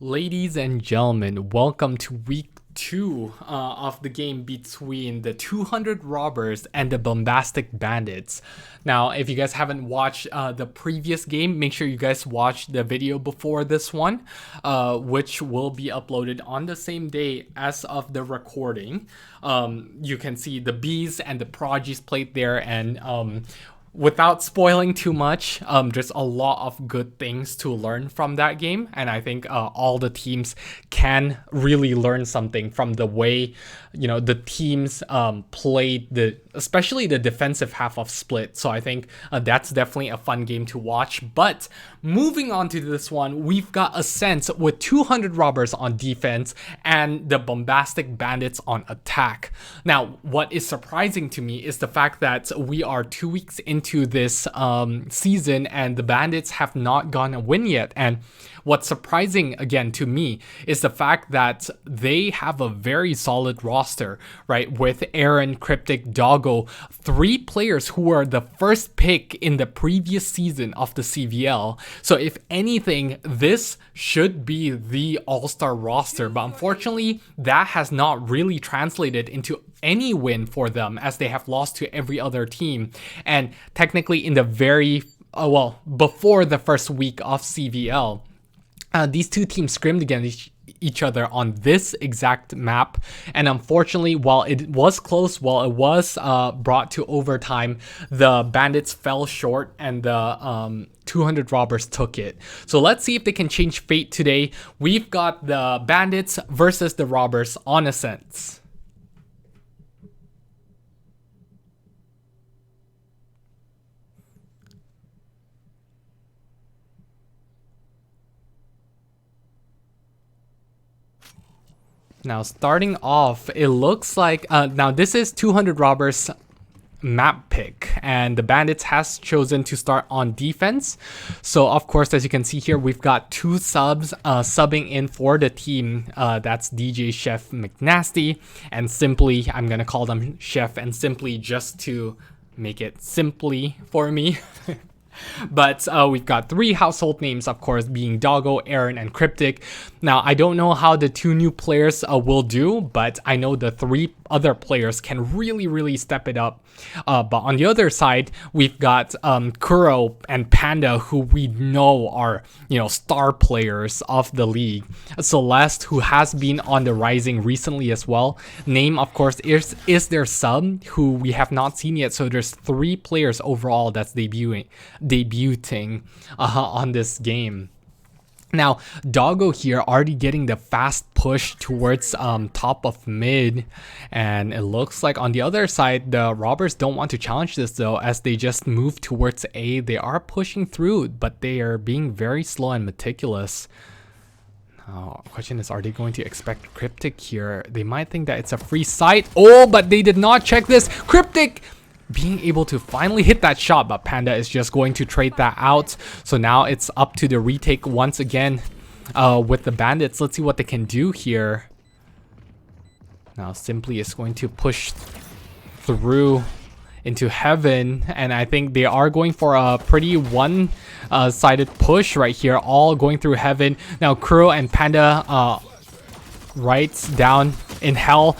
Ladies and gentlemen, welcome to week 2 of the game between the 200 Robbers and the Bombastic Bandits. Now, if you guys haven't watched the previous game, make sure you guys watch the video before this one, which will be uploaded on the same day as of the recording. You can see the Bees and the Prodigies played there, and without spoiling too much, there's a lot of good things to learn from that game, and I think all the teams can really learn something from the way the teams played, especially the defensive half of Split. So I think that's definitely a fun game to watch. But moving on to this one, we've got Ascent with 200 Robbers on defense and the Bombastic Bandits on attack. Now, what is surprising to me is the fact that we are 2 weeks into this season and the Bandits have not gotten a win yet. And what's surprising again to me is the fact that they have a very solid roster, right? With Aaron, Cryptic, Doggo, 3 players who were the first pick in the previous season of the CVL. So if anything, this should be the all-star roster, but unfortunately that has not really translated into any win for them, as they have lost to every other team. And technically in the before the first week of CVL, these two teams scrimmed against each other on this exact map, and unfortunately, while it was close, while it was brought to overtime, the Bandits fell short and the 200 Robbers took it. So let's see if they can change fate today. We've got the Bandits versus the Robbers on Ascent. Now, starting off, it looks like now this is 200 Robbers map pick, and the Bandits has chosen to start on defense. So of course, as you can see here, we've got 2 subs subbing in for the team. That's DJ Chef McNasty and Simply. I'm gonna call them Chef and Simply just to make it simply for me. But we've got 3 household names, of course, being Doggo, Aaron, and Cryptic. Now, I don't know how the 2 new players will do, but I know the 3 other players can really step it up. But on the other side, we've got Kuro and Panda, who we know are, star players of the league. Celeste, who has been on the rising recently as well. Name, of course, is their sub, who we have not seen yet. So there's 3 players overall that's debuting on this game. Now, Doggo here already getting the fast push towards top of mid, and it looks like on the other side, the Robbers don't want to challenge this though, as they just move towards A. They are pushing through, but they are being very slow and meticulous. Now, question is, are they going to expect Cryptic here? They might think that it's a free site. Oh, but they did not check this. Cryptic being able to finally hit that shot, but Panda is just going to trade that out. So now it's up to the retake once again with the Bandits. Let's see what they can do here. Now Simply is going to push through into heaven, and I think they are going for a pretty one-sided push right here, all going through heaven. Now Kuro and Panda right down in hell.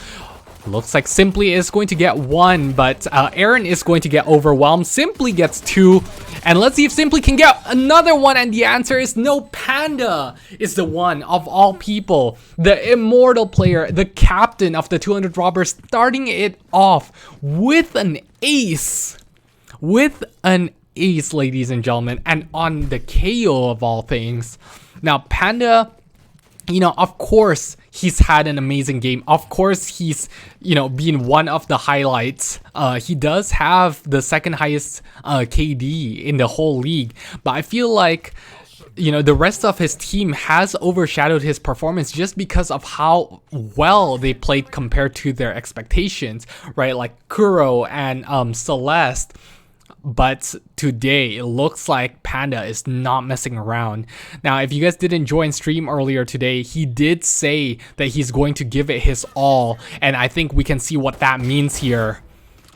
Looks like Simply is going to get 1, but Aaron is going to get overwhelmed. Simply gets 2, and let's see if Simply can get another one, and the answer is no. Panda is the one of all people, the immortal player, the captain of the 200 Robbers, starting it off with an ace. Ladies and gentlemen, and on the KO of all things. Now Panda, of course, he's had an amazing game. Of course, he's, been one of the highlights. He does have the second highest KD in the whole league. But I feel like, the rest of his team has overshadowed his performance just because of how well they played compared to their expectations, right? Like Kuro and Celeste. But today, it looks like Panda is not messing around. Now, if you guys didn't join stream earlier today, he did say that he's going to give it his all. And I think we can see what that means here.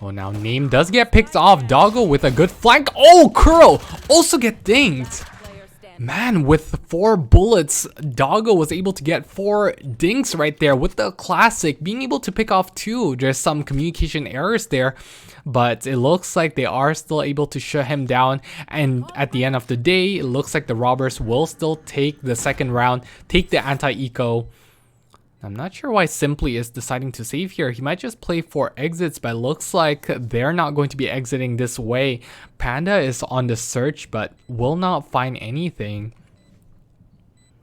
Oh, now Name does get picked off. Doggo with a good flank. Oh, Kuro also get dinged. Man, with 4 bullets, Doggo was able to get 4 dinks right there with the classic, being able to pick off 2. There's some communication errors there, but it looks like they are still able to shut him down. And at the end of the day, it looks like the robbers will still take the second round, take the anti-eco. I'm not sure why Simply is deciding to save here. He might just play for exits, but it looks like they're not going to be exiting this way. Panda is on the search, but will not find anything.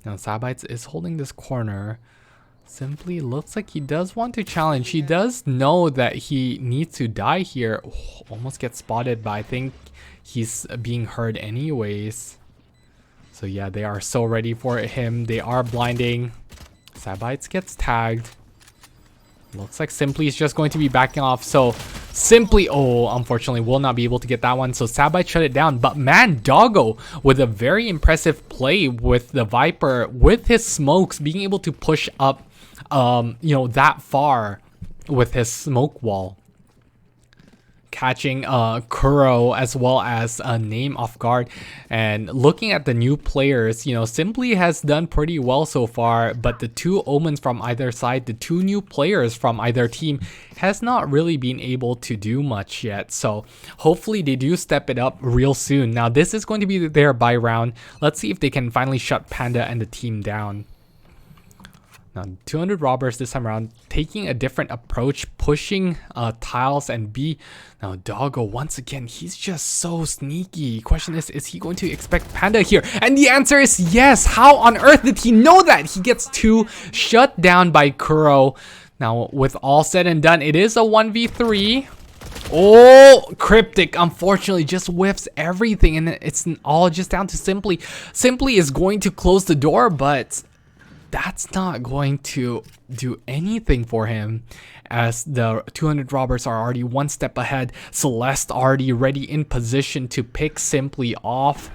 Now Sabites is holding this corner. Simply looks like he does want to challenge. He does know that he needs to die here. Oh, almost gets spotted, but I think he's being heard anyways. So yeah, they are so ready for him. They are blinding. Sabites gets tagged. Looks like Simply is just going to be backing off. So Simply, oh, unfortunately will not be able to get that one. So Sabites shut it down. But man, Doggo with a very impressive play with the Viper, with his smokes, being able to push up, you know, that far with his smoke wall. Catching Kuro as well as a name off guard. And looking at the new players, you know, Simply has done pretty well so far, but the 2 omens from either side, the 2 new players from either team has not really been able to do much yet. So hopefully they do step it up real soon. Now this is going to be their buy round. Let's see if they can finally shut Panda and the team down. Now 200 robbers this time around, taking a different approach, pushing tiles and B. Now Doggo, once again, he's just so sneaky. Question is he going to expect Panda here? And the answer is yes. How on earth did he know that? He gets 2 shut down by Kuro. Now with all said and done, it is a 1v3. Oh, Cryptic unfortunately just whiffs everything, and it's all just down to Simply. Simply is going to close the door, but that's not going to do anything for him, as the 200 robbers are already 1 step ahead. CeleStarz already ready in position to pick Simply off.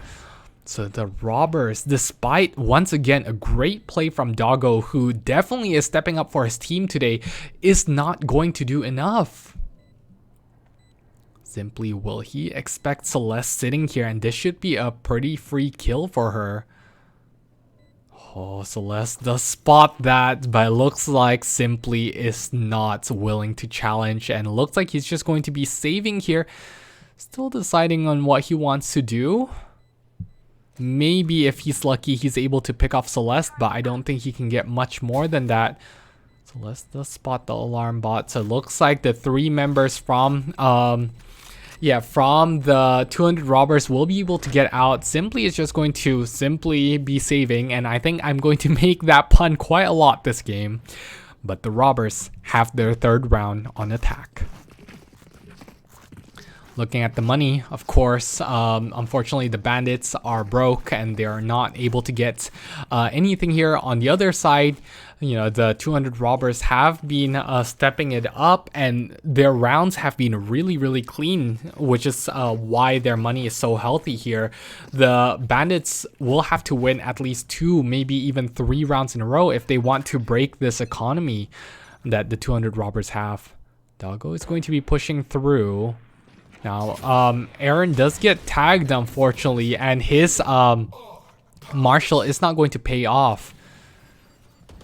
So the robbers, despite once again a great play from Doggo, who definitely is stepping up for his team today, is not going to do enough. Simply, will he expect CeleStarz sitting here? And this should be a pretty free kill for her. Oh, CeleStarz does spot that, but it looks like Simply is not willing to challenge, and it looks like he's just going to be saving here. Still deciding on what he wants to do. Maybe if he's lucky, he's able to pick off CeleStarz, but I don't think he can get much more than that. CeleStarz does spot the alarm bot, so it looks like the 3 members from from the 200 robbers will be able to get out. Simply is just going to simply be saving, and I think I'm going to make that pun quite a lot this game. But the robbers have their 3rd round on attack. Looking at the money, of course, unfortunately the bandits are broke and they are not able to get anything here. On the other side, you know, the 200 robbers have been stepping it up, and their rounds have been really clean, which is why their money is so healthy here. The bandits will have to win at least 2, maybe even 3 rounds in a row if they want to break this economy that the 200 robbers have. Doggo is going to be pushing through. Now, Aaron does get tagged, unfortunately, and his Marshall is not going to pay off.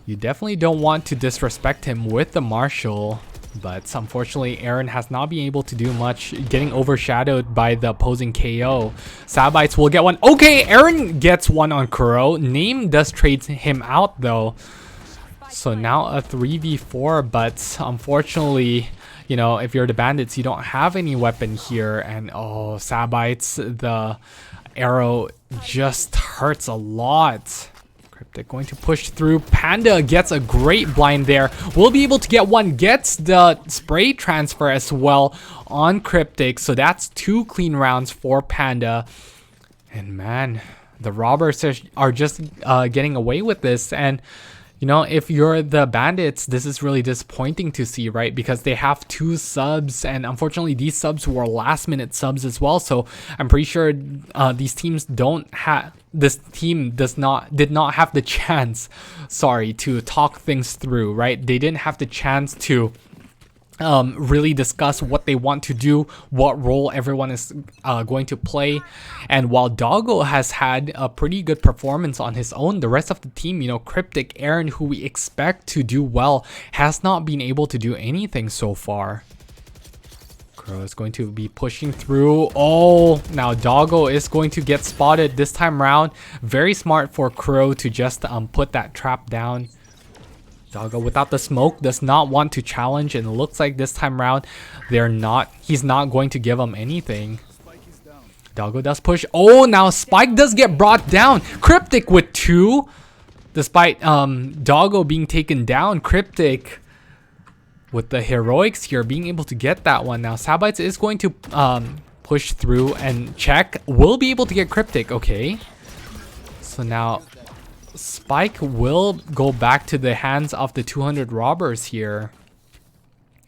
You definitely don't want to disrespect him with the Marshall, but unfortunately, Aaron has not been able to do much, getting overshadowed by the opposing KO. Sabites will get one. Okay, Aaron gets one on Kuro. Name does trade him out, though. So now a 3v4, but unfortunately, you know, if you're the bandits, you don't have any weapon here. And oh, Sabites, the arrow just hurts a lot. Cryptic going to push through. Panda gets a great blind there. Will be able to get one. Gets the spray transfer as well on Cryptic. So that's 2 clean rounds for Panda. And man, the robbers are just getting away with this. And you know, if you're the bandits, this is really disappointing to see, right? Because they have 2 subs, and unfortunately these subs were last minute subs as well. So I'm pretty sure these teams don't have, this team did not have the chance, sorry, to talk things through, right? They didn't have the chance to really discuss what they want to do, what role everyone is going to play. And while Doggo has had a pretty good performance on his own, the rest of the team, you know, Cryptic, Aaron, who we expect to do well, has not been able to do anything so far. Kuro is going to be pushing through. Oh, now Doggo is going to get spotted this time around. Very smart for Kuro to just put that trap down. Doggo without the smoke does not want to challenge, and it looks like this time around he's not going to give him anything. Doggo does push. Oh, now Spike does get brought down. Cryptic with 2. Despite Doggo being taken down, Cryptic with the heroics here being able to get that one. Now Sabites is going to push through and check. Will be able to get Cryptic. Okay. So now Spike will go back to the hands of the 200 robbers here.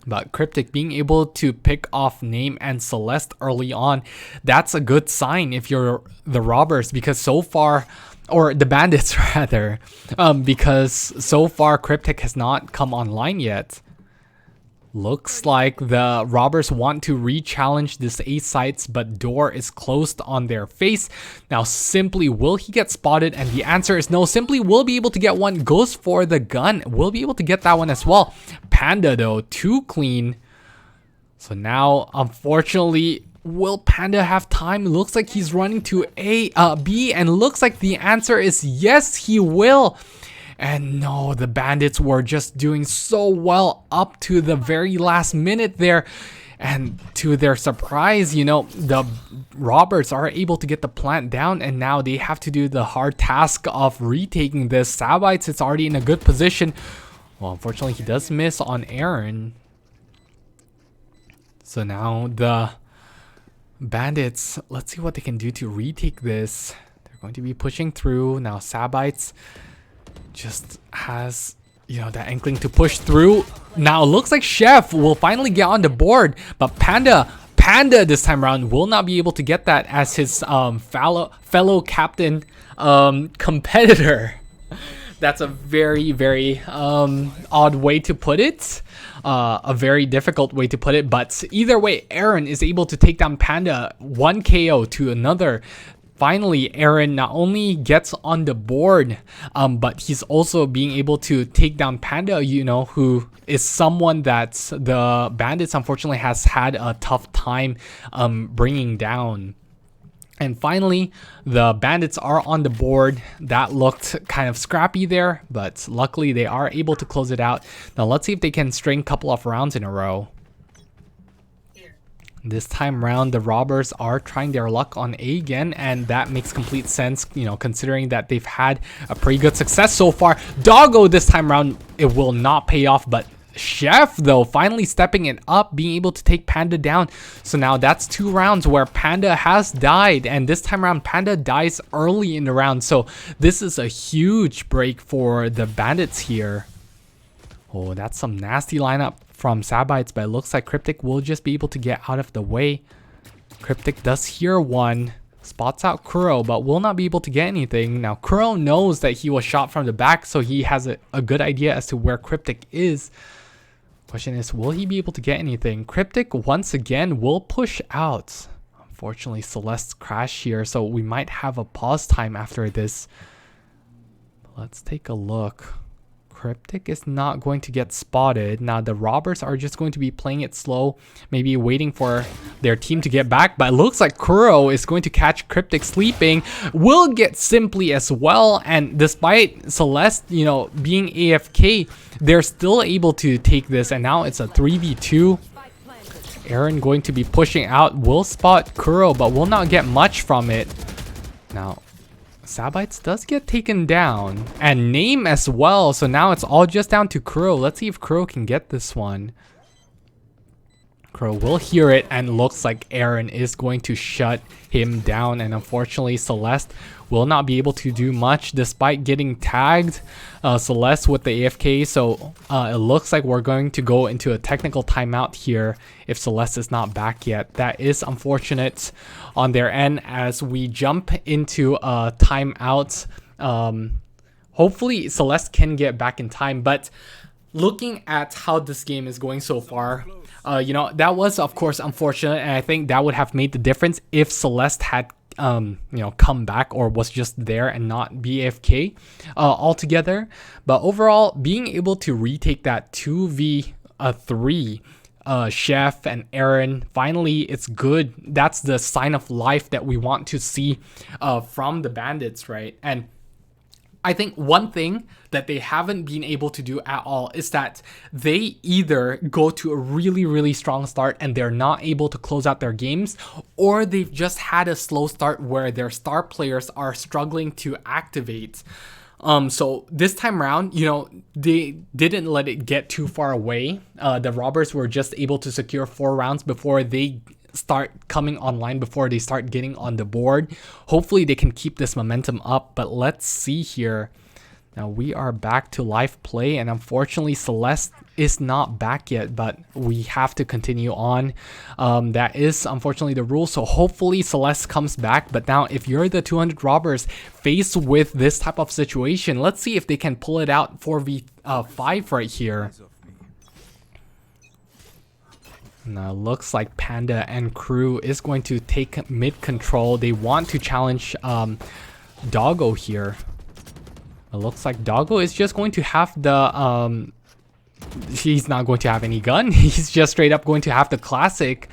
But Cryptic being able to pick off Name and CeleStarz early on, that's a good sign if you're the robbers, because so far, or the bandits rather, because so far Cryptic has not come online yet. Looks like the robbers want to re-challenge this A sites, but door is closed on their face. Now Simply, will he get spotted? And the answer is no. Simply will be able to get one. Goes for the gun. Will be able to get that one as well. Panda though, too clean. So now, unfortunately, will Panda have time? Looks like he's running to B, and looks like the answer is yes, he will. And no, the Bandits were just doing so well up to the very last minute there. And to their surprise, you know, the robbers are able to get the plant down, and now they have to do the hard task of retaking this. Sabites is already in a good position. Well, unfortunately, he does miss on Aaron. So now the Bandits, let's see what they can do to retake this. They're going to be pushing through. Now Sabites just has, you know, that inkling to push through. Now it looks like Chef will finally get on the board, but Panda this time around will not be able to get that as his fellow captain competitor. That's a very odd way to put it, a very difficult way to put it, but either way, Aaron is able to take down Panda, 1 KO to another. Finally, Aaron not only gets on the board, but he's also being able to take down Panda, you know, who is someone that the Bandits unfortunately has had a tough time bringing down. And finally, the Bandits are on the board. That looked kind of scrappy there, but luckily they are able to close it out. Now let's see if they can string a couple of rounds in a row. This time around, the robbers are trying their luck on A again, and that makes complete sense, you know, considering that they've had a pretty good success so far. Doggo this time around, it will not pay off, but Chef though finally stepping it up, being able to take Panda down. So now that's 2 rounds where Panda has died, and this time around Panda dies early in the round. So this is a huge break for the Bandits here. Oh, that's some nasty lineup from Sabites, but it looks like Cryptic will just be able to get out of the way. Cryptic does hear one, spots out Kuro, but will not be able to get anything. Now Kuro knows that he was shot from the back, so he has a good idea as to where Cryptic is. Question is, will he be able to get anything? Cryptic once again will push out. Unfortunately, CeleStarz crashed here, so we might have a pause time after this. Let's take a look. Cryptic is not going to get spotted. Now the robbers are just going to be playing it slow, maybe waiting for their team to get back, but it looks like Kuro is going to catch Cryptic sleeping, will get Simply as well, and despite CeleStarz, you know, being AFK, they're still able to take this, and now it's a 3v2. Aaron going to be pushing out, will spot Kuro, but will not get much from it. Now Sabites does get taken down, and Name as well, so now it's all just down to Kuro. Let's see if Kuro can get this one. Kuro will hear it, and looks like Aaron is going to shut him down, and unfortunately CeleStarz will not be able to do much despite getting tagged. CeleStarz with the AFK, so it looks like we're going to go into a technical timeout here if CeleStarz is not back yet. That is unfortunate on their end as we jump into a timeout. Hopefully CeleStarz can get back in time, but looking at how this game is going so far, You know, that was of course unfortunate, and I think that would have made the difference if CeleStarz had you know, come back or was just there and not BFK altogether. But overall, being able to retake that 2v3 Chef and Aaron, finally it's good. That's the sign of life that we want to see from the Bandits, right? And I think one thing that they haven't been able to do at all is that they either go to a really strong start and they're not able to close out their games, or they've just had a slow start where their star players are struggling to activate. So this time around, you know, they didn't let it get too far away. The Robbers were just able to secure 4 rounds before they start coming online, before they start getting on the board. Hopefully they can keep this momentum up, but let's see here. Now we are back to live play, and unfortunately CeleStarz is not back yet, but we have to continue on. That is unfortunately the rule, so hopefully CeleStarz comes back. But now if you're the 200 Robbers faced with this type of situation, let's see if they can pull it out 4v5 right here. Now looks like Panda and crew is going to take mid control. They want to challenge Doggo here. It looks like Doggo is just going to have the he's not going to have any gun. He's just straight up going to have the classic.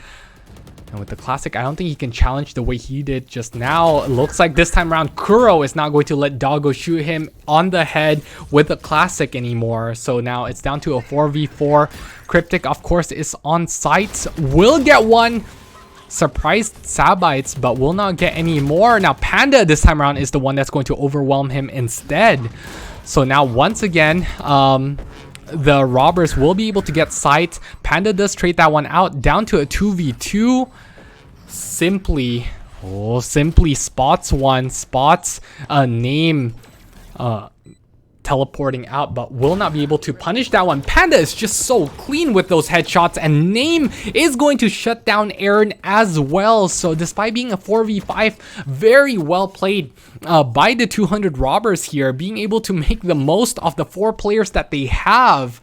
And with the classic, I don't think he can challenge the way he did just now. It looks like this time around, Kuro is not going to let Doggo shoot him on the head with the classic anymore. So now it's down to a 4v4. Cryptic, of course, is on site. Will get one. Surprised Sabites, but will not get any more. Now Panda this time around is the one that's going to overwhelm him instead. So now once again, the Robbers will be able to get sight. Panda does trade that one out, down to a 2v2. Simply spots one, spots a name teleporting out, but will not be able to punish that one. Panda is just so clean with those headshots, and Name is going to shut down Aaron as well. So despite being a 4v5, very well played by the 200 Robbers here, being able to make the most of the 4 players that they have.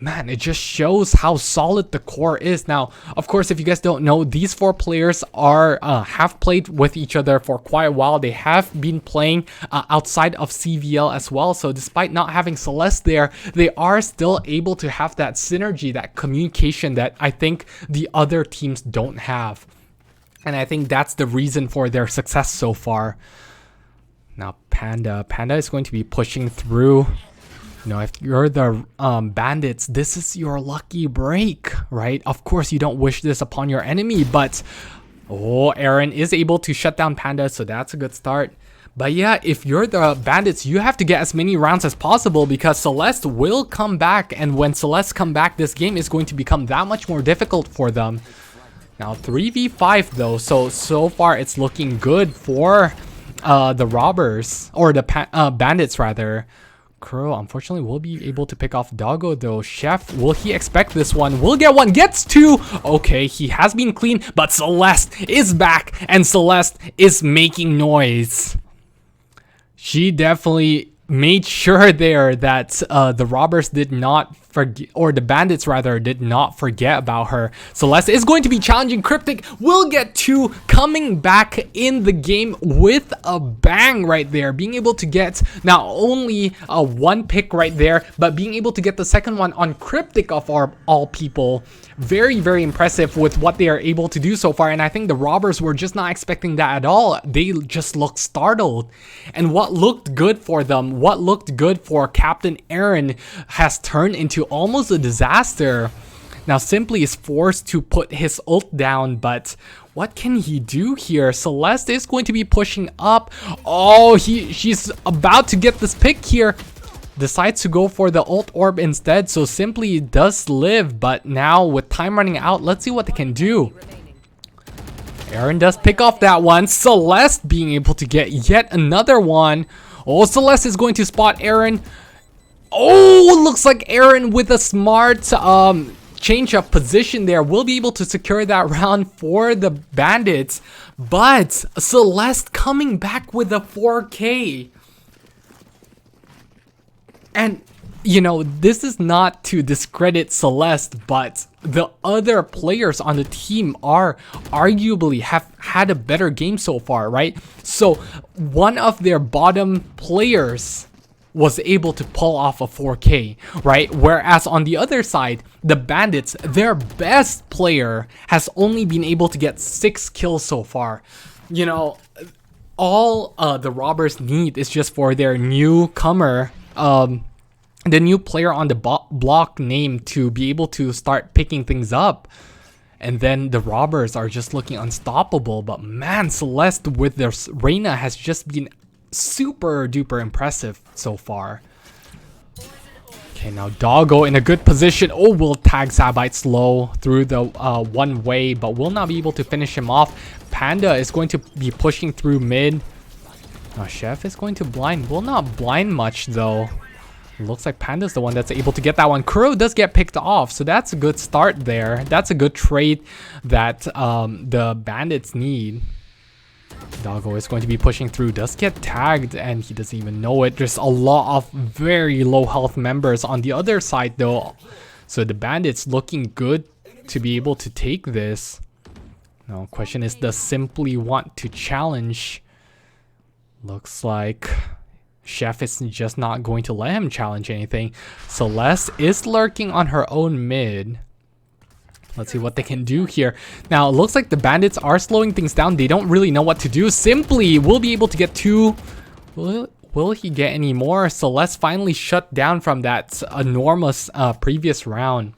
Man, it just shows how solid the core is. Now, of course, if you guys don't know, these 4 players are have played with each other for quite a while. They have been playing outside of CVL as well. So despite not having CeleStarz there, they are still able to have that synergy, that communication that I think the other teams don't have. And I think that's the reason for their success so far. Now, Panda is going to be pushing through. You know, if you're the Bandits, this is your lucky break, right? Of course, you don't wish this upon your enemy, but Aaron is able to shut down Panda, so that's a good start. But yeah, if you're the Bandits, you have to get as many rounds as possible, because CeleStarz will come back, and when CeleStarz come back, this game is going to become that much more difficult for them. Now 3v5 though, so far it's looking good for the Robbers, or the Bandits rather. Kuro unfortunately will be able to pick off Doggo though. Chef, will he expect this one? Will get one, gets 2. Okay, he has been clean, but CeleStarz is back, and CeleStarz is making noise. She definitely made sure there that the Robbers did not forget, or the Bandits rather did not forget about her. CeleStarz is going to be challenging Cryptic, will get 2, coming back in the game with a bang right there, being able to get not only a 1 pick right there, but being able to get the second one on Cryptic of all people. Very, very impressive with what they are able to do so far, and I think the Robbers were just not expecting that at all. They just looked startled, and what looked good for them, what looked good for Captain Aaron, has turned into almost a disaster. Now Simply is forced to put his ult down, but what can he do here? CeleStarz is going to be pushing up. Oh, she's about to get this pick here. Decides to go for the ult orb instead, so Simply does live, but now with time running out, let's see what they can do. Aaron does pick off that one. CeleStarz being able to get yet another one. Oh, CeleStarz is going to spot Aaron. Oh, looks like Aaron with a smart change of position there will be able to secure that round for the Bandits, but CeleStarz coming back with a 4K. And you know, this is not to discredit Celeste, but the other players on the team are arguably have had a better game so far, right? So one of their bottom players was able to pull off a 4K, right? Whereas on the other side, the Bandits, their best player has only been able to get 6 kills so far. You know, all the robbers need is just for their newcomer, the new player on the block name to be able to start picking things up. And then the robbers are just looking unstoppable. But man, Celeste with their Reyna has just been super duper impressive so far. Okay, now Doggo in a good position. Oh, will tag Sabite slow through the one way, but will not be able to finish him off. Panda is going to be pushing through mid. Now Chef is going to blind. Will not blind much though. Looks like Panda's the one that's able to get that one. Kuro does get picked off, so that's a good start there. That's a good trade that the Bandits need. Doggo is going to be pushing through, does get tagged, and he doesn't even know it. There's a lot of very low health members on the other side though. So the Bandits looking good to be able to take this. Now, question is, does Simply want to challenge? Looks like Chef is just not going to let him challenge anything. Celeste is lurking on her own mid. Let's see what they can do here. Now, it looks like the Bandits are slowing things down. They don't really know what to do. Simply will be able to get 2. Will he get any more? Celeste finally shut down from that enormous previous round.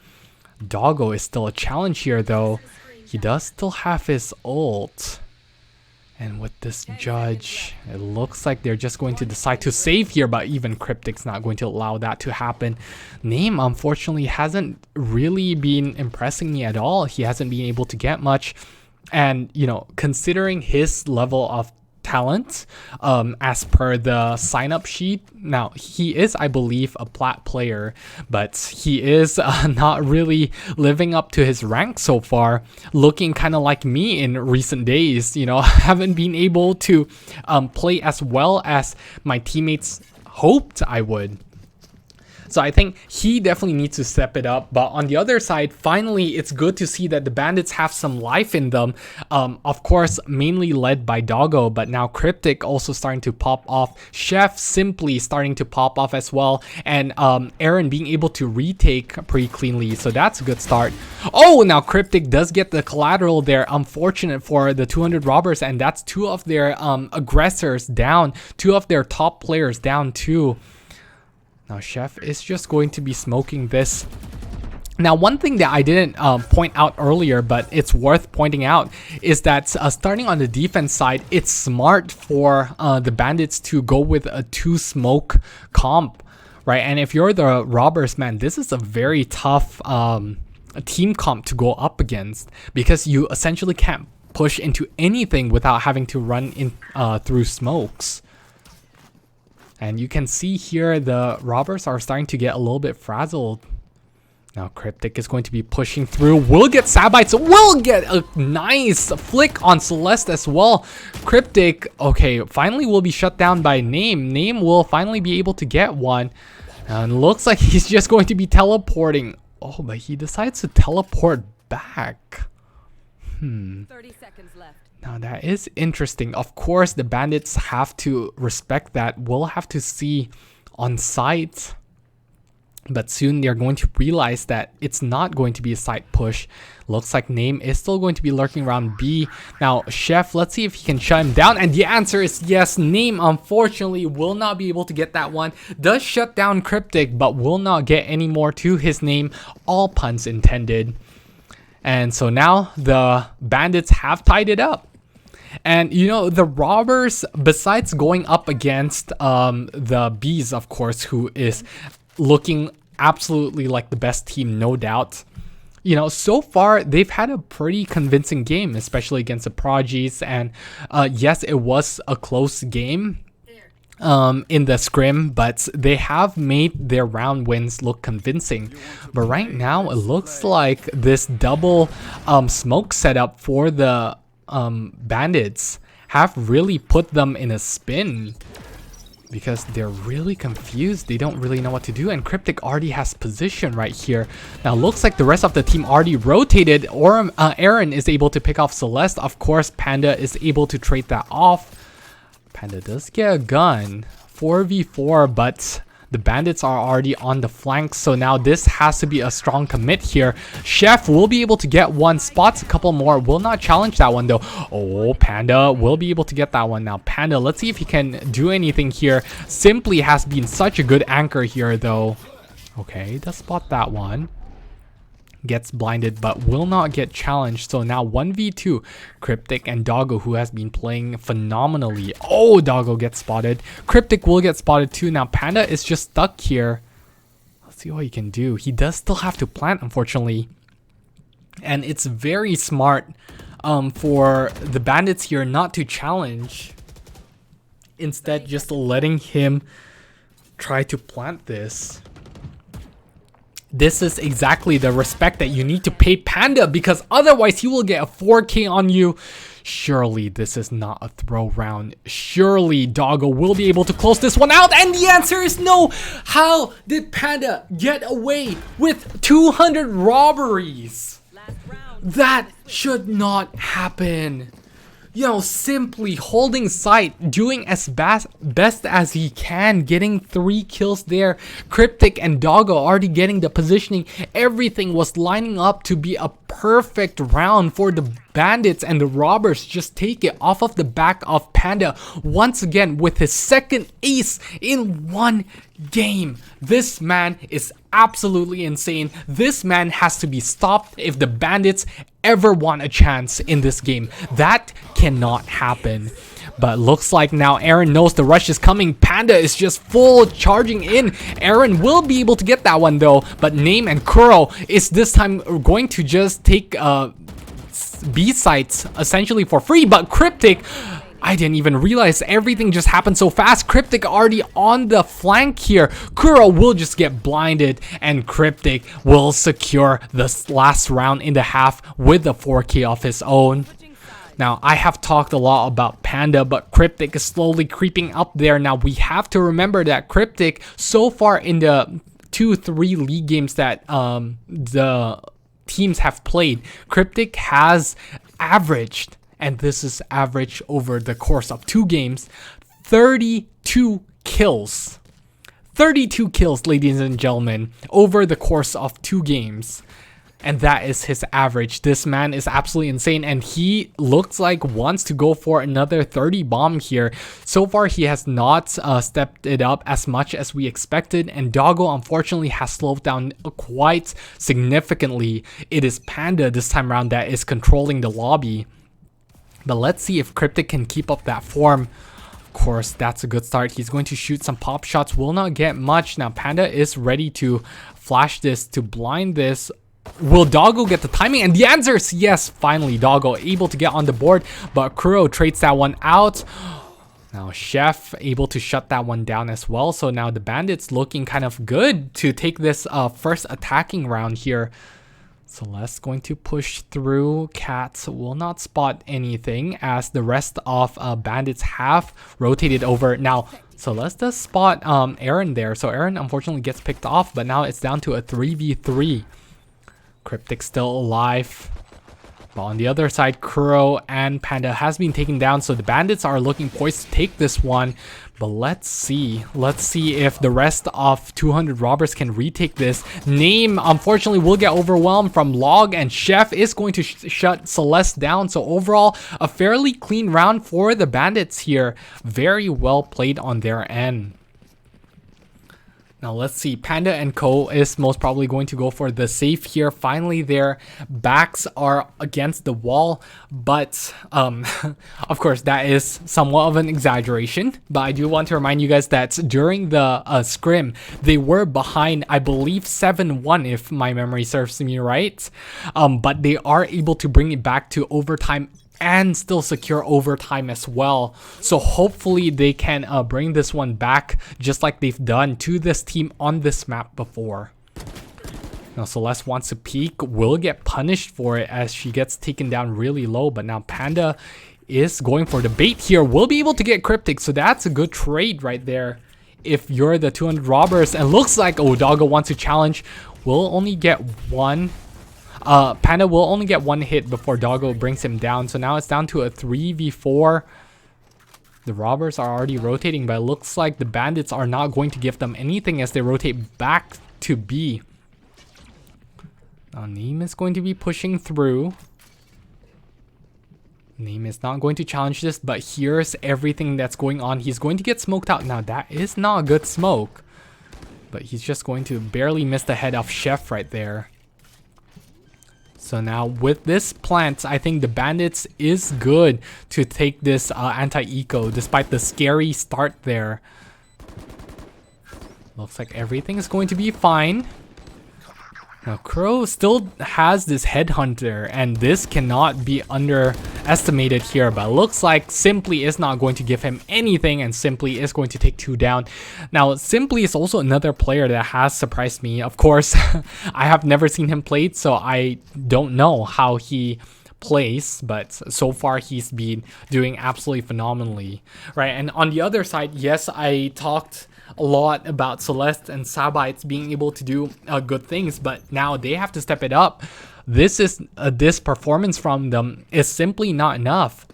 Doggo is still a challenge here, though. He does still have his ult. And with this judge, it looks like they're just going to decide to save here, but even Cryptic's not going to allow that to happen. Name, unfortunately, hasn't really been impressing me at all. He hasn't been able to get much. And, you know, considering his level of talent, as per the sign-up sheet, now he is, I believe, a plat player, but he is not really living up to his rank so far, looking kind of like me in recent days. You know, haven't been able to play as well as my teammates hoped I would. So I think he definitely needs to step it up. But on the other side, finally, it's good to see that the Bandits have some life in them. Of course, mainly led by Doggo, but now Cryptic also starting to pop off. Chef Simply starting to pop off as well. And Aaron being able to retake pretty cleanly. So that's a good start. Oh, now Cryptic does get the collateral there. Unfortunate for the 200 robbers. And that's 2 of their aggressors down. 2 of their top players down too. Now Chef is just going to be smoking this. Now, one thing that I didn't point out earlier, but it's worth pointing out, is that starting on the defense side, it's smart for the Bandits to go with a 2 smoke comp, right? And if you're the robbers, man, this is a very tough team comp to go up against, because you essentially can't push into anything without having to run in through smokes. And you can see here the robbers are starting to get a little bit frazzled. Now Cryptic is going to be pushing through. Will get Sabites. Will get a nice flick on Celeste as well. Cryptic, okay, finally will be shut down by Name. Name will finally be able to get one. And looks like he's just going to be teleporting. Oh, but he decides to teleport back. 30 seconds left. Now that is interesting. Of course, the Bandits have to respect that. We'll have to see on site. But soon they're going to realize that it's not going to be a site push. Looks like Name is still going to be lurking around B. Now, Chef, let's see if he can shut him down. And the answer is yes. Name, unfortunately, will not be able to get that one. Does shut down Cryptic, but will not get any more to his name. All puns intended. And so now the Bandits have tied it up. And, you know, the robbers, besides going up against the Bees, of course, who is looking absolutely like the best team, no doubt. You know, so far, they've had a pretty convincing game, especially against the Prodigies. And yes, it was a close game in the scrim, but they have made their round wins look convincing. But right now, it looks like this double smoke setup for the Bandits have really put them in a spin. because they're really confused. They don't really know what to do, and Cryptic already has position right here. Now looks like the rest of the team already rotated, or Aaron is able to pick off Celeste. Of course, Panda is able to trade that off. Panda does get a gun, 4v4, but the Bandits are already on the flank, so now this has to be a strong commit here. Chef will be able to get one, spots a couple more, will not challenge that one though. Oh, Panda will be able to get that one. Now Panda, let's see if he can do anything here. Simply has been such a good anchor here though. Okay, does spot that one. Gets blinded but will not get challenged. So now 1v2, Cryptic and Doggo, who has been playing phenomenally. Oh, Doggo gets spotted. Cryptic will get spotted too. Now Panda is just stuck here. Let's see what he can do. He does still have to plant, unfortunately, and it's very smart for the Bandits here not to challenge, instead just letting him try to plant this. This is exactly the respect that you need to pay Panda, because otherwise he will get a 4K on you. Surely this is not a throw round. Surely Doggo will be able to close this one out, and the answer is no. How did Panda get away with 200 robberies? That should not happen. You know, simply holding sight, doing as best as he can, getting 3 kills there. Cryptic and Doggo already getting the positioning. Everything was lining up to be a perfect round for the Bandits, and the Robbers just take it off of the back of Panda once again with his second ace in one game. This man is absolutely insane. This man has to be stopped if the Bandits ever want a chance in this game. That cannot happen. But looks like now Aaron knows the rush is coming. Panda is just full charging in. Aaron will be able to get that one though, but Name and Kuro is this time going to just take B sites essentially for free. But Cryptic, I didn't even realize everything just happened so fast. Cryptic already on the flank here. Kuro will just get blinded, and Cryptic will secure the last round in the half with a 4K of his own. Now, I have talked a lot about Panda, but Cryptic is slowly creeping up there. Now, we have to remember that Cryptic, so far in the 2-3 league games that the teams have played, Cryptic has averaged, and this is average over the course of 2 games, 32 kills. 32 kills, ladies and gentlemen, over the course of 2 games. And that is his average. This man is absolutely insane, and he looks like wants to go for another 30 bomb here. So far, he has not stepped it up as much as we expected, and Doggo unfortunately has slowed down quite significantly. It is Panda this time around that is controlling the lobby. But let's see if Cryptic can keep up that form. Of course, that's a good start. He's going to shoot some pop shots, will not get much. Now, Panda is ready to flash this to blind this. Will Doggo get the timing? And the answer is yes. Finally, Doggo able to get on the board, but Kuro trades that one out. Now, Chef able to shut that one down as well. So now the Bandits looking kind of good to take this first attacking round here. Celeste going to push through. Cats will not spot anything as the rest of Bandits have rotated over. Now, Celeste does spot Aaron there. So Aaron unfortunately gets picked off, but now it's down to a 3v3. Cryptic still alive. But on the other side, Kuro and Panda has been taken down. So the Bandits are looking poised to take this one. But let's see. Let's see if the rest of 200 Robbers can retake this. Name, unfortunately, will get overwhelmed from Log, and Chef is going to shut Celeste down. So overall, a fairly clean round for the Bandits here. Very well played on their end. Now let's see, Panda and Co is most probably going to go for the safe here. Finally, their backs are against the wall, but of course that is somewhat of an exaggeration. But I do want to remind you guys that during the scrim, they were behind, I believe 7-1 if my memory serves me right. But they are able to bring it back to overtime and still secure overtime as well. So hopefully they can bring this one back just like they've done to this team on this map before. Now Celeste wants to peek, will get punished for it as she gets taken down really low, but now Panda is going for the bait here. Will be able to get Cryptic, so that's a good trade right there if you're the 200 robbers. And looks like, oh, Doggo wants to challenge. Will only get one. Panda will only get one hit before Doggo brings him down. So now it's down to a 3v4. The robbers are already rotating, but it looks like the bandits are not going to give them anything as they rotate back to B. Now Neem is going to be pushing through. Neem is not going to challenge this, but here's everything that's going on. He's going to get smoked out. Now that is not a good smoke, but he's just going to barely miss the head of Chef right there. So now with this plant, I think the bandits is good to take this anti-eco despite the scary start there. Looks like everything is going to be fine. Now Kuro still has this headhunter, and this cannot be underestimated here, but looks like Simply is not going to give him anything, and Simply is going to take 2 down. Now Simply is also another player that has surprised me. Of course, I have never seen him played, so I don't know how he plays, but so far he's been doing absolutely phenomenally, right? And on the other side, yes, I talked a lot about Celeste and Sabites being able to do good things, but now they have to step it up. This performance from them is simply not enough.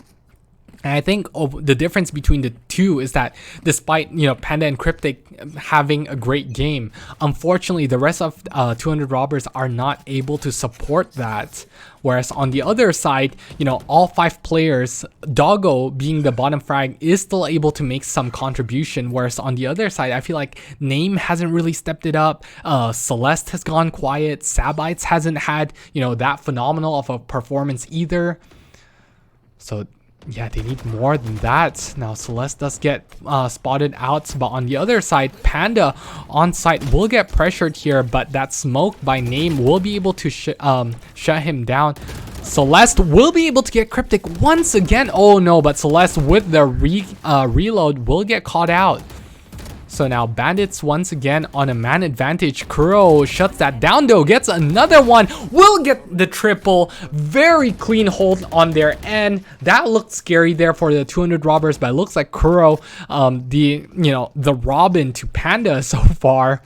And I think the difference between the two is that despite, you know, Panda and Cryptic having a great game, unfortunately the rest of 200 robbers are not able to support that. Whereas on the other side, you know, all 5 players, Doggo being the bottom frag, is still able to make some contribution. Whereas on the other side, I feel like Name hasn't really stepped it up. Celeste has gone quiet. Sabites hasn't had, you know, that phenomenal of a performance either. So yeah, they need more than that. Now Celeste does get spotted out, but on the other side, Panda on site will get pressured here, but that smoke by Name will be able to shut him down. Celeste will be able to get Cryptic once again. Oh no, but Celeste with the reload will get caught out. So now Bandits once again on a man advantage. Kuro shuts that down though, gets another one, will get the triple. Very clean hold on their end. That looked scary there for the 200 robbers, but it looks like Kuro, the Robin to Panda so far,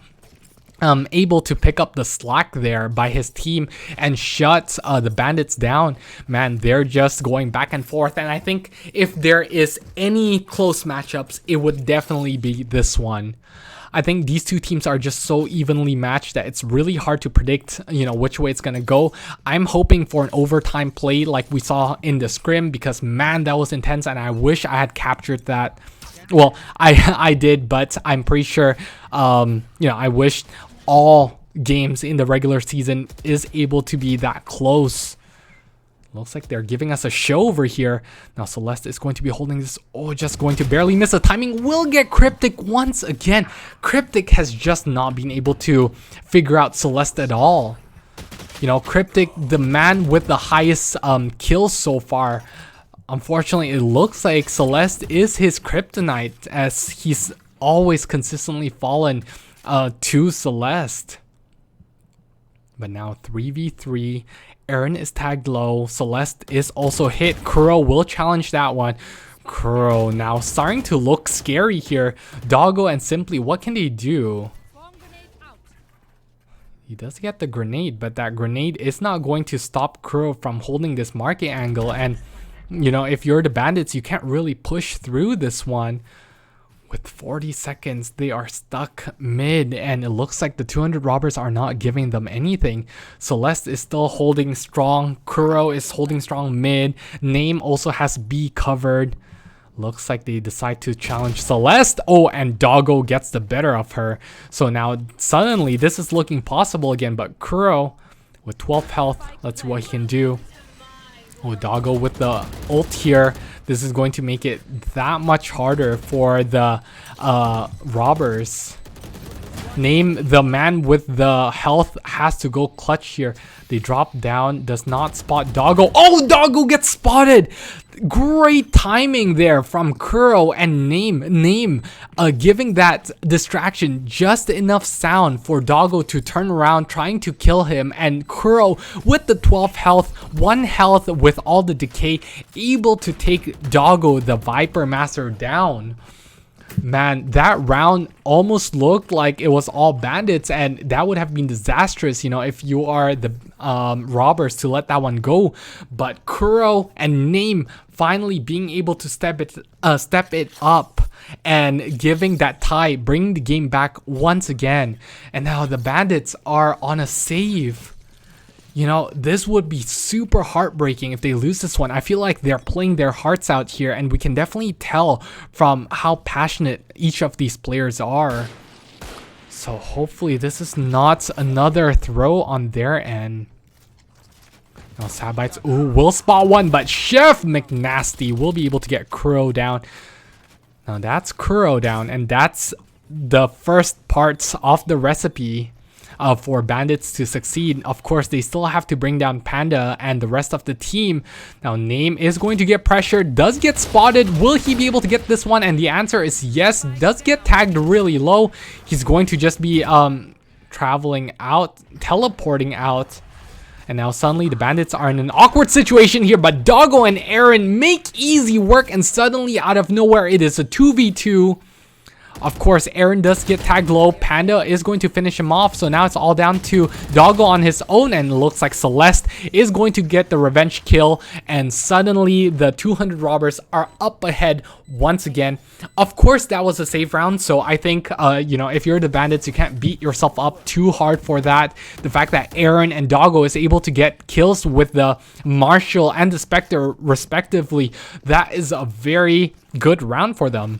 able to pick up the slack there by his team and shut the bandits down. Man, they're just going back and forth, and I think if there is any close matchups, it would definitely be this one. I think these two teams are just so evenly matched that it's really hard to predict, you know, which way it's gonna go. I'm hoping for an overtime play like we saw in the scrim, because man, that was intense, and I wish I had captured that. Well, I did, but I'm pretty sure, I wish all games in the regular season is able to be that close. Looks like they're giving us a show over here. Now Celeste is going to be holding this. Oh, just going to barely miss the timing. Will get Cryptic once again. Cryptic has just not been able to figure out Celeste at all. You know, Cryptic, the man with the highest kills so far. Unfortunately, it looks like Celeste is his kryptonite, as he's always consistently fallen to Celeste. But now 3v3, Aaron is tagged low, Celeste is also hit. Kuro will challenge that one. Kuro now starting to look scary here. Doggo and Simply, what can they do? He does get the grenade, but that grenade is not going to stop Kuro from holding this market angle. And you know, if you're the bandits, you can't really push through this one. With 40 seconds, they are stuck mid, and it looks like the 200 robbers are not giving them anything. Celeste is still holding strong. Kuro is holding strong mid. Name also has B covered. Looks like they decide to challenge Celeste. Oh, and Doggo gets the better of her. So now suddenly this is looking possible again, but Kuro with 12 health, let's see what he can do. Oh, Doggo with the ult here. This is going to make it that much harder for the robbers. Name, the man with the health, has to go clutch here. They drop down, does not spot Doggo. Oh, Doggo gets spotted. Great timing there from Kuro and Name giving that distraction just enough sound for Doggo to turn around, trying to kill him, and Kuro with the 12 health, 1 health with all the decay, able to take Doggo, the Viper Master, down. Man, that round almost looked like it was all bandits, and that would have been disastrous, you know, if you are the robbers, to let that one go. But Kuro and Name finally being able to step it up and giving that tie, bringing the game back once again. And now the bandits are on a save. You know, this would be super heartbreaking if they lose this one. I feel like they're playing their hearts out here, and we can definitely tell from how passionate each of these players are. So hopefully this is not another throw on their end. Now Sabites, ooh, will spot one, but Chef McNasty will be able to get Kuro down. Now that's Kuro down, and that's the first parts of the recipe for bandits to succeed. Of course, they still have to bring down Panda and the rest of the team. Now Name is going to get pressured, does get spotted. Will he be able to get this one? And the answer is yes. Does get tagged really low. He's going to just be traveling out, teleporting out. And now suddenly the bandits are in an awkward situation here, but Doggo and Aaron make easy work, and suddenly out of nowhere it is a 2v2. Of course, Aaron does get tagged low. Panda is going to finish him off. So now it's all down to Doggo on his own. And it looks like Celeste is going to get the revenge kill. And suddenly the 200 robbers are up ahead once again. Of course, that was a safe round. So I think, you know, if you're the bandits, you can't beat yourself up too hard for that. The fact that Aaron and Doggo is able to get kills with the Marshal and the Spectre respectively, that is a very good round for them.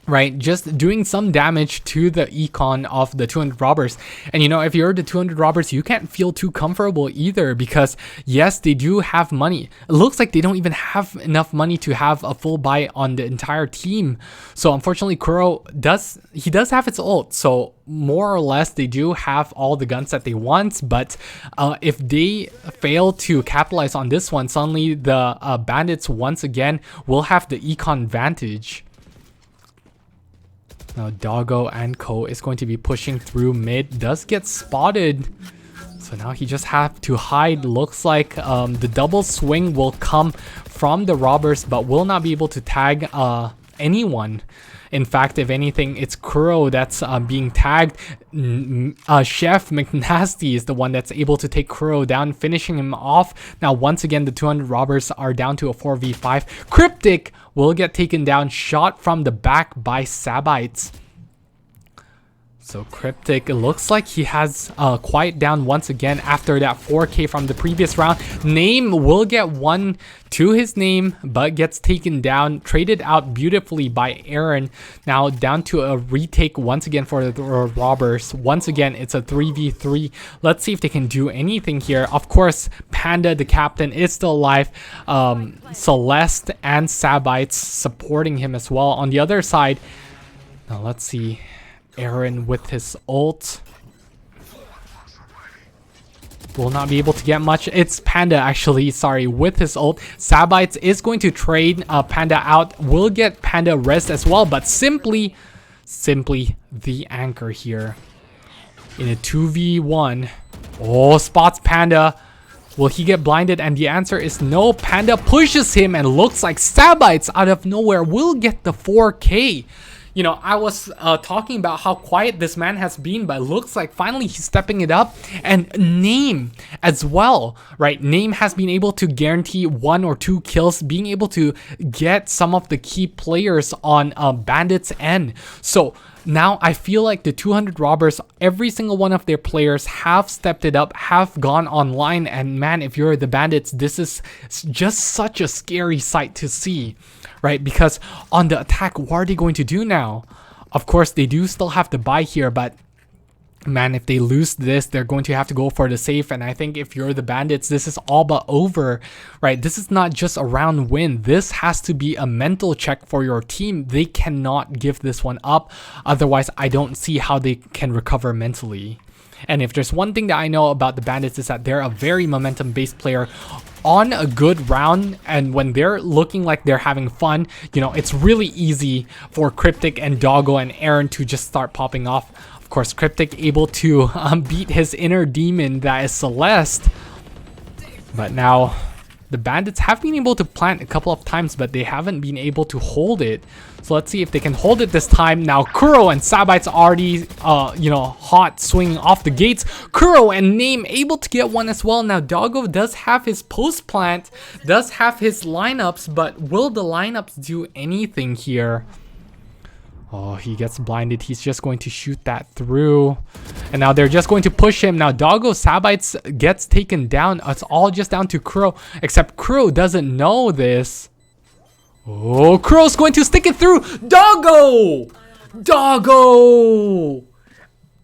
Right, just doing some damage to the econ of the 200 robbers. And you know, if you're the 200 robbers, you can't feel too comfortable either, because yes, they do have money. It looks like they don't even have enough money to have a full buy on the entire team. So unfortunately, Kuro does have its ult, so more or less they do have all the guns that they want. But if they fail to capitalize on this one, suddenly the bandits once again will have the econ advantage. Now Doggo and Co is going to be pushing through mid, does get spotted. So now he just have to hide. Looks like the double swing will come from the robbers, but will not be able to tag anyone. In fact, if anything, it's Kuro that's being tagged. Chef McNasty is the one that's able to take Kuro down, finishing him off. Now, once again, the 200 robbers are down to a 4v5. Cryptic will get taken down, shot from the back by Sabites. So Cryptic, it looks like he has quiet down once again after that 4k from the previous round. Name will get one to his name, but gets taken down, traded out beautifully by Aaron. Now down to a retake once again for the robbers. Once again, it's a 3v3. Let's see if they can do anything here. Of course, Panda, the captain, is still alive. Celeste and Sabites supporting him as well. On the other side, now let's see. Aaron with his ult will not be able to get much. It's Panda actually, sorry, with his ult. Sabites is going to trade Panda out. Will get Panda rest as well, but simply the anchor here in a 2v1. Oh, spots Panda. Will he get blinded? And the answer is no. Panda pushes him, and looks like Sabites out of nowhere will get the 4k. You know, I was talking about how quiet this man has been, but it looks like finally he's stepping it up. And Name as well, right? Name has been able to guarantee 1 or 2 kills, being able to get some of the key players on Bandits' end. So now I feel like the 200 robbers, every single one of their players have stepped it up, have gone online. And man, if you're the Bandits, this is just such a scary sight to see. Right, because on the attack, what are they going to do now? Of course, they do still have to buy here, but Man, if they lose this, they're going to have to go for the safe. And I think if you're the Bandits, this is all but over, right? This is not just a round win. This has to be a mental check for your team. They cannot give this one up. Otherwise, I don't see how they can recover mentally. And if there's one thing that I know about the Bandits is that they're a very momentum-based player on a good round, and when they're looking like they're having fun, you know, it's really easy for Cryptic and Doggo and Aaron to just start popping off. Of course, Cryptic able to beat his inner demon, that is Celeste. But now the Bandits have been able to plant a couple of times, but they haven't been able to hold it. So let's see if they can hold it this time. Now Kuro and Sabite's already, you know, hot swinging off the gates. Kuro and Name able to get one as well. Now Doggo does have his post plant, does have his lineups, but will the lineups do anything here? Oh, he gets blinded. He's just going to shoot that through. And now they're just going to push him. Now Doggo Sabites gets taken down. It's all just down to Kuro. Except Kuro doesn't know this. Oh, Kuro's going to stick it through. Doggo! Doggo!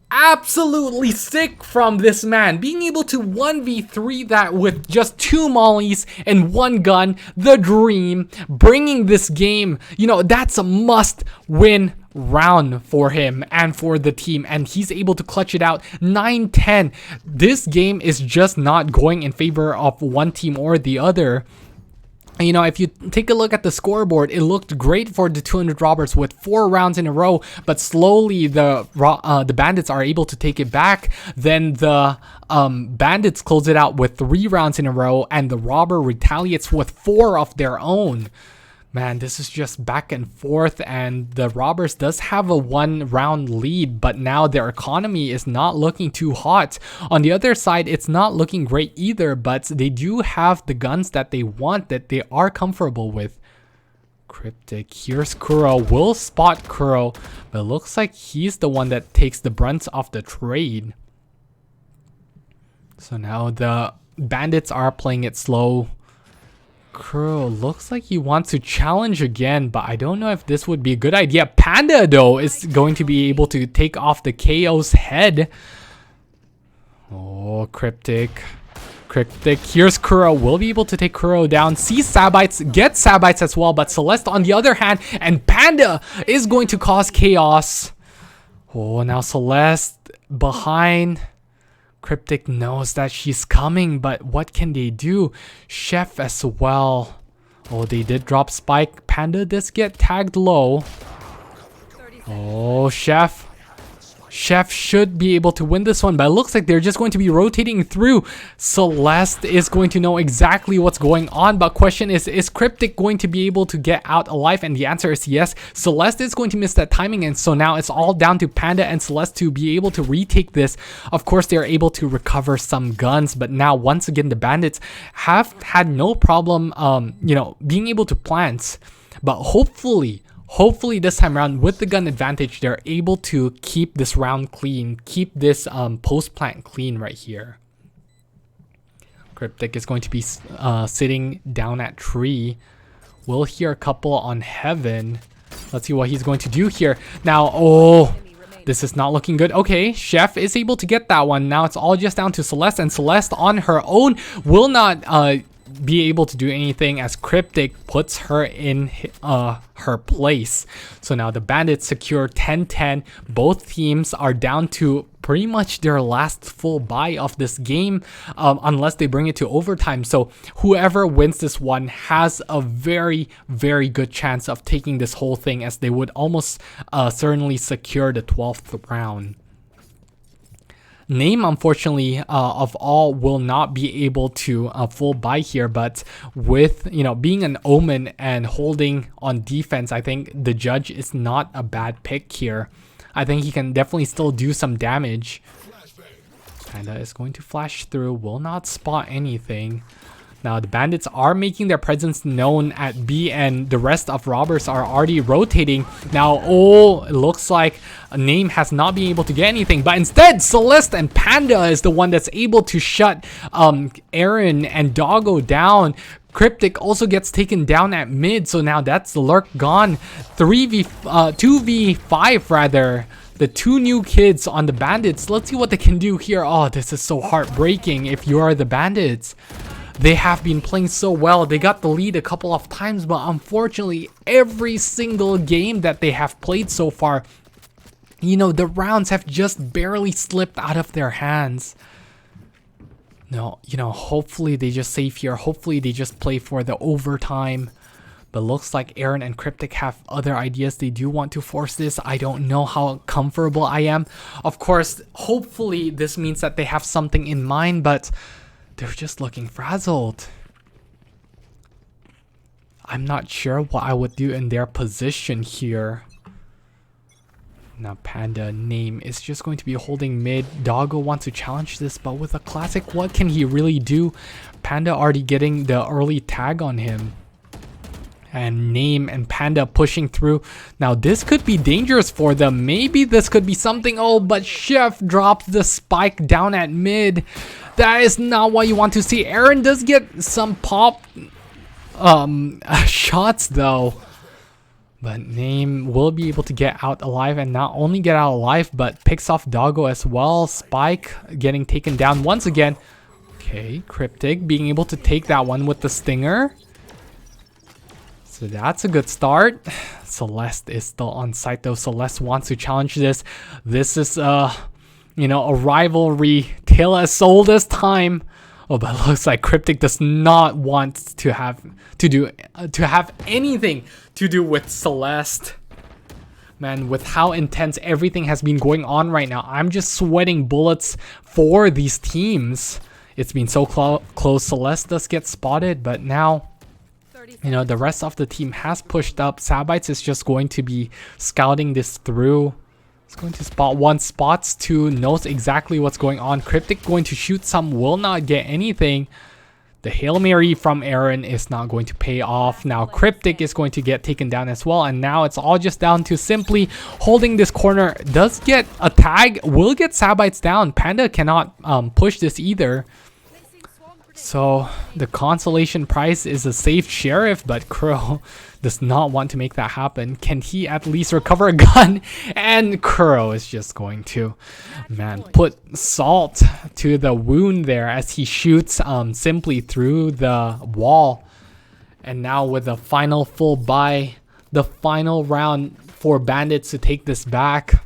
Absolutely sick from this man. Being able to 1v3 that with just 2 mollies and 1 gun. The dream. Bringing this game. You know, that's a must-win round for him and for the team, and he's able to clutch it out. 9-10. This game is just not going in favor of one team or the other. You know, if you take a look at the scoreboard, it looked great for the 200 robbers with 4 rounds in a row, but slowly the Bandits are able to take it back. Then the Bandits close it out with 3 rounds in a row, and the robber retaliates with 4 of their own. Man, this is just back and forth, and the robbers does have a 1 round lead, but now their economy is not looking too hot. On the other side, it's not looking great either, but they do have the guns that they want, that they are comfortable with. Cryptic, here's Kuro, will spot Kuro, but it looks like he's the one that takes the brunt of the trade. So now the Bandits are playing it slow. Kuro looks like he wants to challenge again, but I don't know if this would be a good idea. Panda, though, is going to be able to take off the KO's head. Oh, Cryptic. Cryptic. Here's Kuro. Will be able to take Kuro down. Sees Sabites. Gets Sabites as well, but Celeste on the other hand. And Panda is going to cause chaos. Oh, now Celeste behind. Cryptic knows that she's coming, but what can they do? Chef as well. Oh, they did drop Spike. Panda does get tagged low. Oh, Chef. Chef should be able to win this one, but it looks like they're just going to be rotating through. Celeste is going to know exactly what's going on, but question is Cryptic going to be able to get out alive? And the answer is yes. Celeste is going to miss that timing, and so now it's all down to Panda and Celeste to be able to retake this. Of course, they're able to recover some guns, but now once again, the Bandits have had no problem, you know, being able to plant, but hopefully this time around with the gun advantage, they're able to keep this round clean, keep this post plant clean right here. Cryptic is going to be sitting down at tree. We'll hear a couple on heaven. Let's see what he's going to do here. Now, oh, this is not looking good. Okay, Chef is able to get that one. Now it's all just down to Celeste, and Celeste on her own will not be able to do anything as Cryptic puts her in her place. So now the Bandits secure 10-10. Both teams are down to pretty much their last full buy of this game, unless they bring it to overtime. So whoever wins this one has a very, very good chance of taking this whole thing, as they would almost certainly secure the 12th round. Name, unfortunately, of all, will not be able to full buy here, but with, you know, being an Omen and holding on defense, I think the Judge is not a bad pick here. I think he can definitely still do some damage. Panda is going to flash through, will not spot anything. Now the Bandits are making their presence known at B, and the rest of robbers are already rotating. Now, oh, it looks like a Name has not been able to get anything, but instead Celeste and Panda is the one that's able to shut Aaron and Doggo down. Cryptic also gets taken down at mid, so now that's the lurk gone. 2v5 rather. The 2 new kids on the Bandits. Let's see what they can do here. Oh, this is so heartbreaking if you are the Bandits. They have been playing so well. They got the lead a couple of times, but unfortunately, every single game that they have played so far, you know, the rounds have just barely slipped out of their hands. No, you know, hopefully they just save here. Hopefully they just play for the overtime. But looks like Aaron and Cryptic have other ideas. They do want to force this. I don't know how comfortable I am. Of course, hopefully this means that they have something in mind, but they're just looking frazzled. I'm not sure what I would do in their position here. Now Panda name is just going to be holding mid. Doggo wants to challenge this, but with a classic, what can he really do? Panda already getting the early tag on him. And Name and Panda pushing through. Now this could be dangerous for them. Maybe this could be something. Oh, but Chef drops the spike down at mid. That is not what you want to see. Aaron does get some pop shots though. But Name will be able to get out alive, and not only get out alive, but picks off Doggo as well. Spike getting taken down once again. Okay, Cryptic being able to take that one with the stinger. So that's a good start. Celeste is still on site though. Celeste wants to challenge this. This is you know, a rivalry tale as old as time. Oh, but it looks like Cryptic does not want to have anything to do with Celeste. Man, with how intense everything has been going on right now, I'm just sweating bullets for these teams. It's been so close. Celeste does get spotted, but now, you know, the rest of the team has pushed up. Sabites is just going to be scouting this through. It's going to spot 1, spots 2, knows exactly what's going on. Cryptic going to shoot some, will not get anything. The Hail Mary from Aaron is not going to pay off. Now Cryptic is going to get taken down as well. And now it's all just down to simply holding this corner. Does get a tag, will get Sabites down. Panda cannot push this either. So the consolation prize is a safe sheriff, but Kuro does not want to make that happen. Can he at least recover a gun? And Kuro is just going to, man, put salt to the wound there as he shoots simply through the wall. And now with the final full buy, the final round for Bandits to take this back.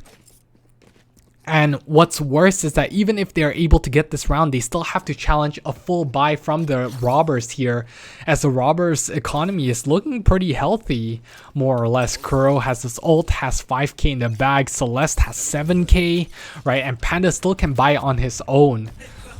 And what's worse is that even if they're able to get this round, they still have to challenge a full buy from the Robbers here, as the Robbers economy is looking pretty healthy, more or less. Kuro has his ult, has 5k in the bag, Celeste has 7k, right? And Panda still can buy on his own.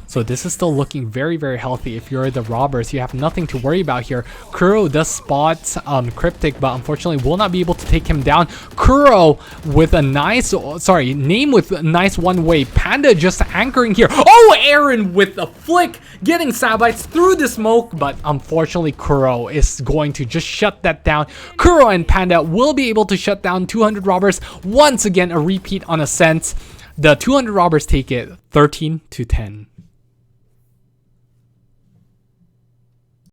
So this is still looking very, very healthy. If you're the Robbers, you have nothing to worry about here. Kuro does spot Cryptic, but unfortunately will not be able to take him down. Kuro with a nice, sorry, Name with a nice one-way. Panda just anchoring here. Oh, Aaron with a flick, getting Sabites through the smoke, but unfortunately Kuro is going to just shut that down. Kuro and Panda will be able to shut down 200 Robbers. Once again, a repeat on Ascent. The 200 Robbers take it 13-10.